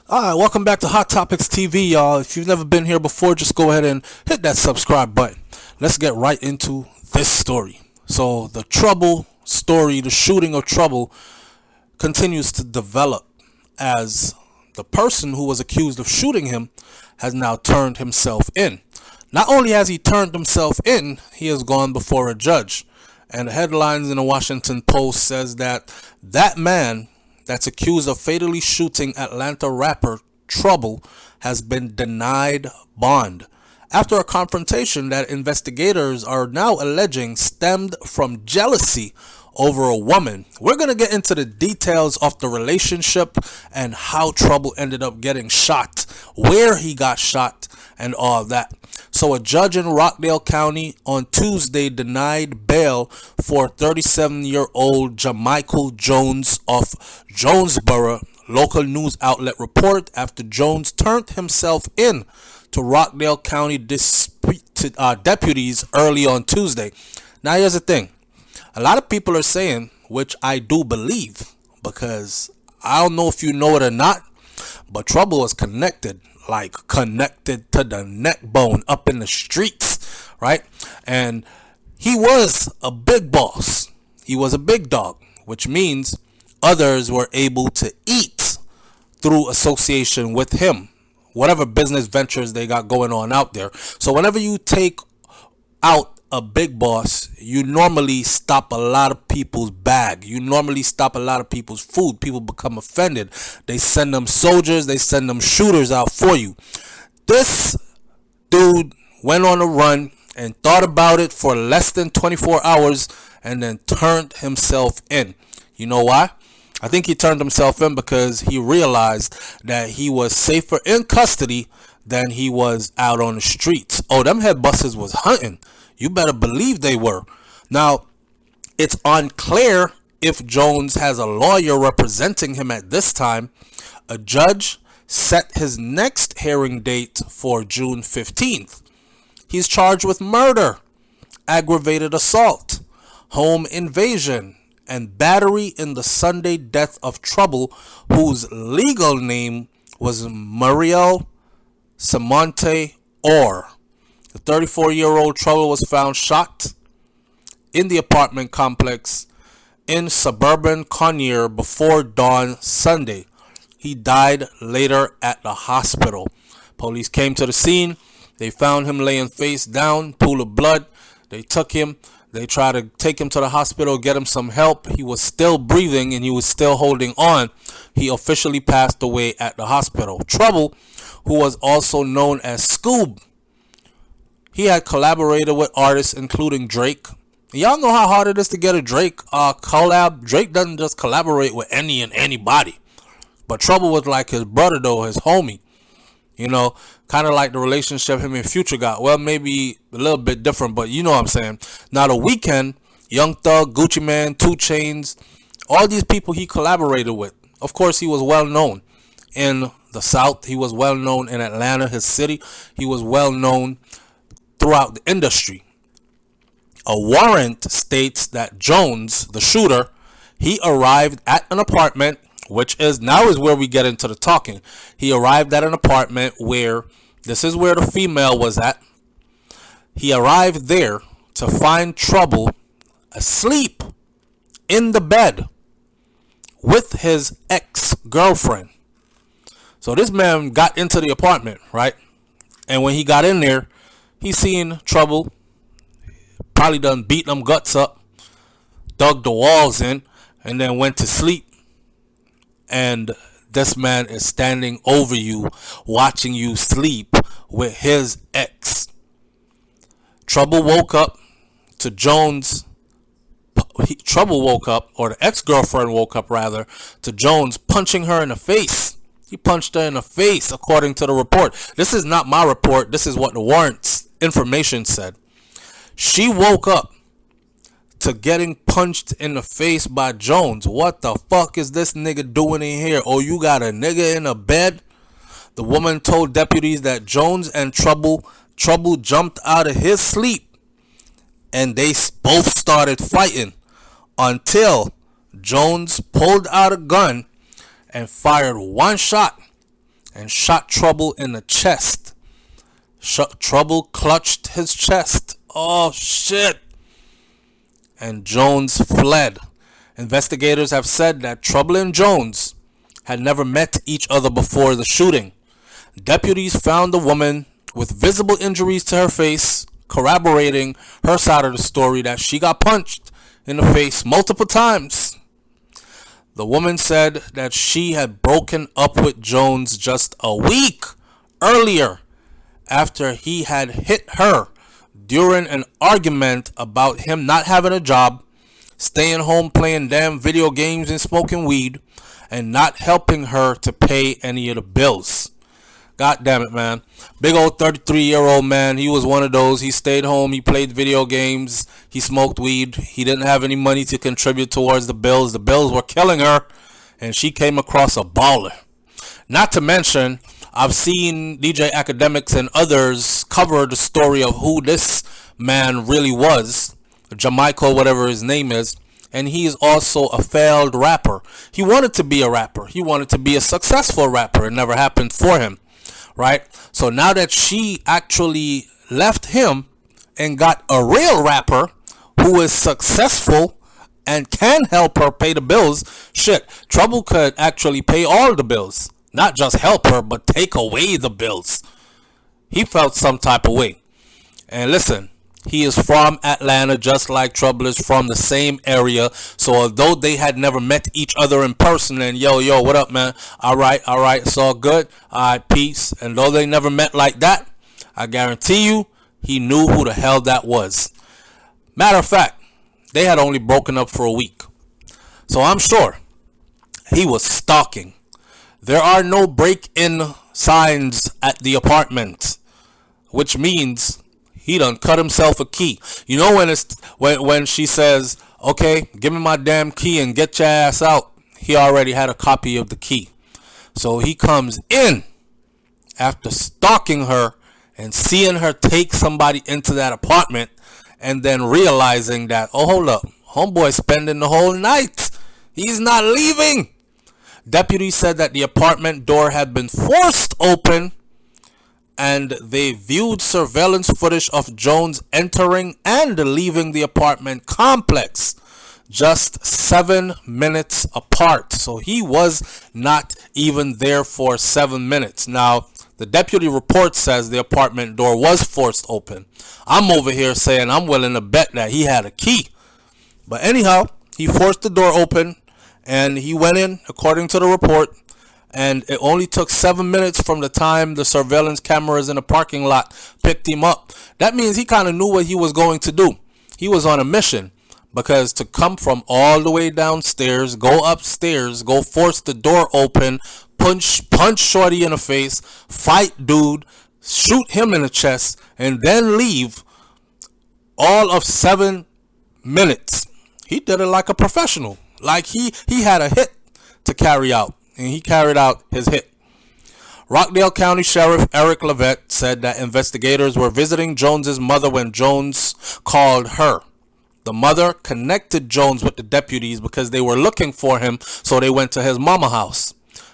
Alright, welcome back to Hot Topics TV, y'all. If you've never been here before, just go ahead and hit that subscribe button. Let's get right into this story. So, the Trouble story, the shooting of Trouble, continues to develop as the person who was accused of shooting him has now turned himself in. Not only has he turned himself in, he has gone before a judge. And the headlines in the Washington Post says that that man that's accused of fatally shooting Atlanta rapper Trouble has been denied bond after a confrontation that investigators are now alleging stemmed from jealousy over a woman. We're going to get into the details of the relationship and how Trouble ended up getting shot, where he got shot, and all that. So a judge in Rockdale County on Tuesday denied bail for 37-year-old Jamichael Jones of Jonesboro, local news outlet report, after Jones turned himself in to Rockdale County deputies early on Tuesday. Now here's the thing. A lot of people are saying, which I do believe, because I don't know if you know it or not, but Trouble is connected, like connected to the neck bone up in the streets, right? And he was a big boss. He was a big dog, which means others were able to eat through association with him, whatever business ventures they got going on out there. So whenever you take out a big boss, you normally stop a lot of people's bag. You normally stop a lot of people's food. People become offended. They send them soldiers, they send them shooters out for you. This dude went on a run and thought about it for less than 24 hours and then turned himself in. You know why? I think he turned himself in because he realized that he was safer in custody than he was out on the streets. Oh, them head busters was hunting. You better believe they were. Now, it's unclear if Jones has a lawyer representing him at this time. A judge set his next hearing date for June 15th. He's charged with murder, aggravated assault, home invasion, and battery in the Sunday death of Trouble, whose legal name was Muriel Samonte Orr. The 34-year-old Trouble was found shot in the apartment complex in suburban Conyer before dawn Sunday. He died later at the hospital. Police came to the scene. They found him laying face down, pool of blood. They took him. They tried to take him to the hospital, get him some help. He was still breathing and he was still holding on. He officially passed away at the hospital. Trouble, who was also known as Scoob, he had collaborated with artists including Drake. Y'all know how hard it is to get a Drake collab. Drake doesn't just collaborate with any and anybody. But Trouble was like his brother though, his homie. You know, kind of like the relationship him and Future got. Well, maybe a little bit different, but you know what I'm saying. Now, The Weeknd, Young Thug, Gucci Mane, 2 Chainz, all these people he collaborated with. Of course, he was well known in the South. He was well known in Atlanta, his city. He was well known throughout the industry. A warrant states that Jones, the shooter, he arrived at an apartment, which is now is where we get into the talking. He arrived at an apartment where this is where the female was at. He arrived there to find Trouble asleep in the bed with his ex-girlfriend. So this man got into the apartment, right? And when he got in there, he seen Trouble, probably done beat them guts up, dug the walls in, and then went to sleep. And this man is standing over you, watching you sleep with his ex. Trouble woke up to Jones. Trouble woke up, or the ex-girlfriend woke up rather, to Jones punching her in the face. He punched her in the face, according to the report. This is not my report. This is what the warrant's information said. She woke up to getting punched in the face by Jones. What the fuck is this nigga doing in here? Oh, you got a nigga in a bed? The woman told deputies that Jones and Trouble jumped out of his sleep and they both started fighting until Jones pulled out a gun and fired one shot and shot Trouble in the chest. Trouble clutched his chest. Oh shit. And Jones fled. Investigators have said that Trouble and Jones had never met each other before the shooting. Deputies found the woman with visible injuries to her face, corroborating her side of the story that she got punched in the face multiple times. The woman said that she had broken up with Jones just a week earlier after he had hit her during an argument about him not having a job, staying home playing damn video games and smoking weed, and not helping her to pay any of the bills. God damn it, man. Big old 33-year-old man. He was one of those. He stayed home. He played video games. He smoked weed. He didn't have any money to contribute towards the bills. The bills were killing her. And she came across a baller. Not to mention, I've seen DJ Academics and others cover the story of who this man really was. Jamaica, whatever his name is. And he is also a failed rapper. He wanted to be a rapper. He wanted to be a successful rapper. It never happened for him. Right? So now that she actually left him and got a real rapper who is successful and can help her pay the bills, shit, Trouble could actually pay all the bills. Not just help her, but take away the bills. He felt some type of way. And listen, he is from Atlanta, just like Trouble is from the same area. So although they had never met each other in person, and yo, what up, man? All right, it's all good. All right, peace. And though they never met like that, I guarantee you, he knew who the hell that was. Matter of fact, they had only broken up for a week. So I'm sure he was stalking. There are no break-in signs at the apartment, which means he done cut himself a key. You know when she says, okay, give me my damn key and get your ass out. He already had a copy of the key. So he comes in after stalking her and seeing her take somebody into that apartment and then realizing that, oh, hold up, homeboy spending the whole night. He's not leaving. Deputies said that the apartment door had been forced open and they viewed surveillance footage of Jones entering and leaving the apartment complex just 7 minutes apart. So he was not even there for 7 minutes. Now, the deputy report says the apartment door was forced open. I'm over here saying I'm willing to bet that he had a key. But anyhow, he forced the door open and he went in, according to the report. And it only took 7 minutes from the time the surveillance cameras in the parking lot picked him up. That means he kind of knew what he was going to do. He was on a mission. Because to come from all the way downstairs, go upstairs, go force the door open, punch Shorty in the face, fight dude, shoot him in the chest, and then leave all of 7 minutes. He did it like a professional. Like he had a hit to carry out. And he carried out his hit. Rockdale County Sheriff Eric Levette said that investigators were visiting Jones's mother when Jones called her. The mother connected Jones with the deputies because they were looking for him, so they went to his mama house.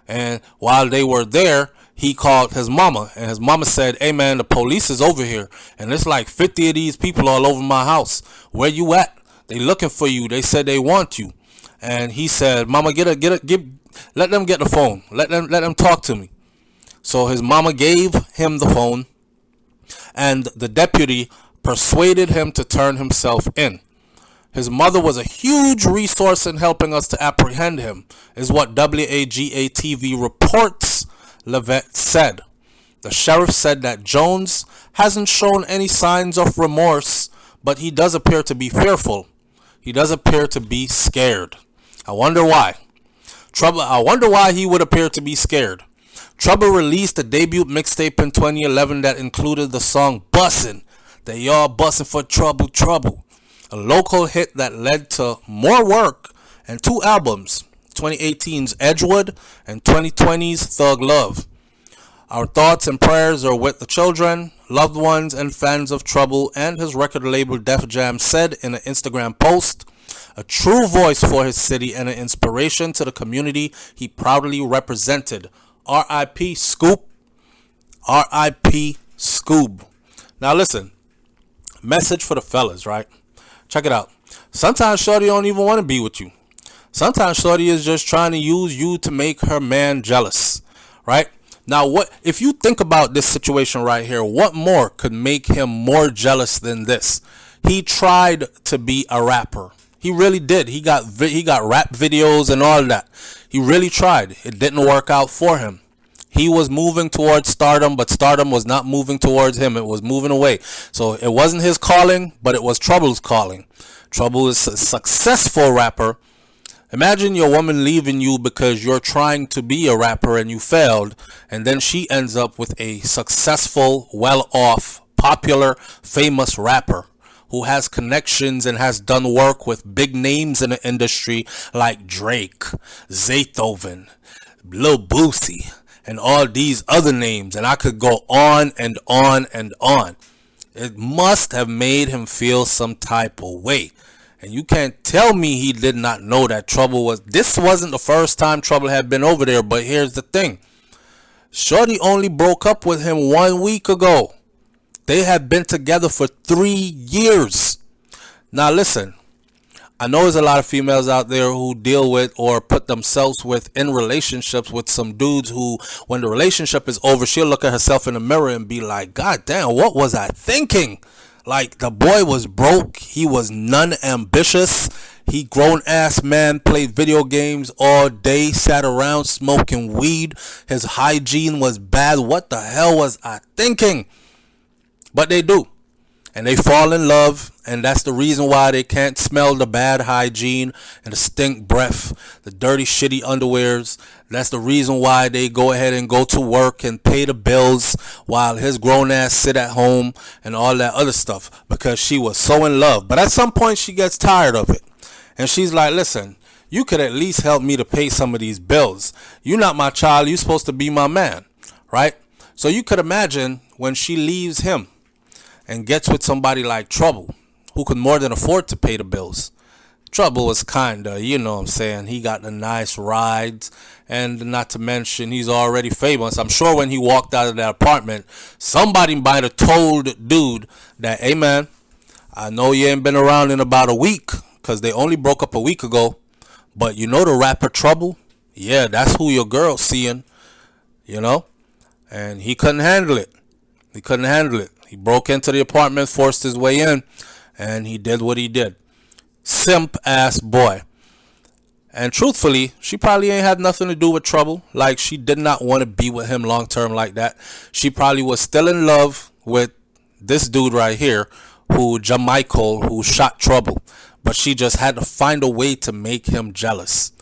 And while they were there, he called his mama, and his mama said, hey man, the police is over here, and it's like 50 of these people all over my house. Where you at? They looking for you. They said they want you. And he said, mama, let them get the phone. Let them talk to me. So his mama gave him the phone, and the deputy persuaded him to turn himself in. His mother was a huge resource in helping us to apprehend him, is what WAGA-TV reports, Levette said. The sheriff said that Jones hasn't shown any signs of remorse, but he does appear to be fearful. He does appear to be scared. I wonder why. I wonder why he would appear to be scared. Trouble released a debut mixtape in 2011 that included the song Bussin'. They all bussin' for trouble, trouble. A local hit that led to more work and 2 albums, 2018's Edgewood and 2020's Thug Love. Our thoughts and prayers are with the children, loved ones, and fans of Trouble, and his record label Def Jam said in an Instagram post, a true voice for his city and an inspiration to the community he proudly represented. R.I.P. Scoop. R.I.P. Scoob. Now listen, message for the fellas, right? Check it out. Sometimes Shorty don't even want to be with you. Sometimes Shorty is just trying to use you to make her man jealous, right? Now, what if you think about this situation right here? What more could make him more jealous than this? He tried to be a rapper. He really did. He got rap videos and all that. He really tried. It didn't work out for him. He was moving towards stardom, but stardom was not moving towards him. It was moving away. So it wasn't his calling, but it was Trouble's calling. Trouble is a successful rapper. Imagine your woman leaving you because you're trying to be a rapper and you failed, and then she ends up with a successful, well-off, popular, famous rapper who has connections and has done work with big names in the industry like Drake, Zaytoven, Lil Boosie, and all these other names, and I could go on and on and on. It must have made him feel some type of way. And you can't tell me he did not know that Trouble was... This wasn't the first time Trouble had been over there, but here's the thing. Shorty only broke up with him 1 week ago. They had been together for 3 years. Now listen, I know there's a lot of females out there who deal with or put themselves in relationships with some dudes who, when the relationship is over, she'll look at herself in the mirror and be like, God damn, what was I thinking? Like, the boy was broke. He was non-ambitious. He grown-ass man, played video games all day, sat around smoking weed. His hygiene was bad. What the hell was I thinking? But they do. And they fall in love, and that's the reason why they can't smell the bad hygiene and the stink breath, the dirty, shitty underwears. That's the reason why they go ahead and go to work and pay the bills while his grown ass sit at home and all that other stuff, because she was so in love. But at some point she gets tired of it, and she's like, listen, you could at least help me to pay some of these bills. You're not my child. You're supposed to be my man, right? So you could imagine when she leaves him and gets with somebody like Trouble, who could more than afford to pay the bills. Trouble was kinda, you know what I'm saying, he got the nice rides, and not to mention he's already famous. I'm sure when he walked out of that apartment, somebody might have told dude that, hey man, I know you ain't been around in about a week, because they only broke up a week ago, but you know the rapper Trouble? Yeah, that's who your girl's seeing, you know? And he couldn't handle it. He couldn't handle it. He broke into the apartment, forced his way in, and he did what he did. Simp ass boy. And truthfully, she probably ain't had nothing to do with Trouble. Like, she did not want to be with him long term like that. She probably was still in love with this dude right here, Jamichael, who shot Trouble. But she just had to find a way to make him jealous.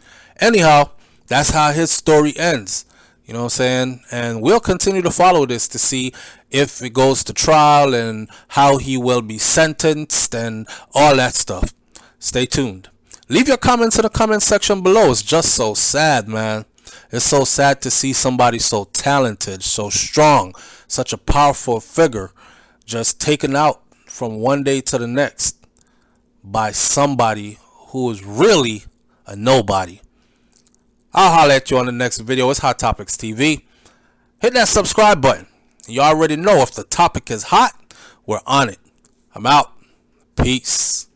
Anyhow, that's how his story ends. You know what I'm saying? And we'll continue to follow this to see if it goes to trial and how he will be sentenced and all that stuff. Stay tuned. Leave your comments in the comment section below. It's just so sad, man. It's so sad to see somebody so talented, so strong, such a powerful figure just taken out from one day to the next by somebody who is really a nobody. I'll holler at you on the next video. It's Hot Topics TV. Hit that subscribe button. You already know if the topic is hot, we're on it. I'm out. Peace.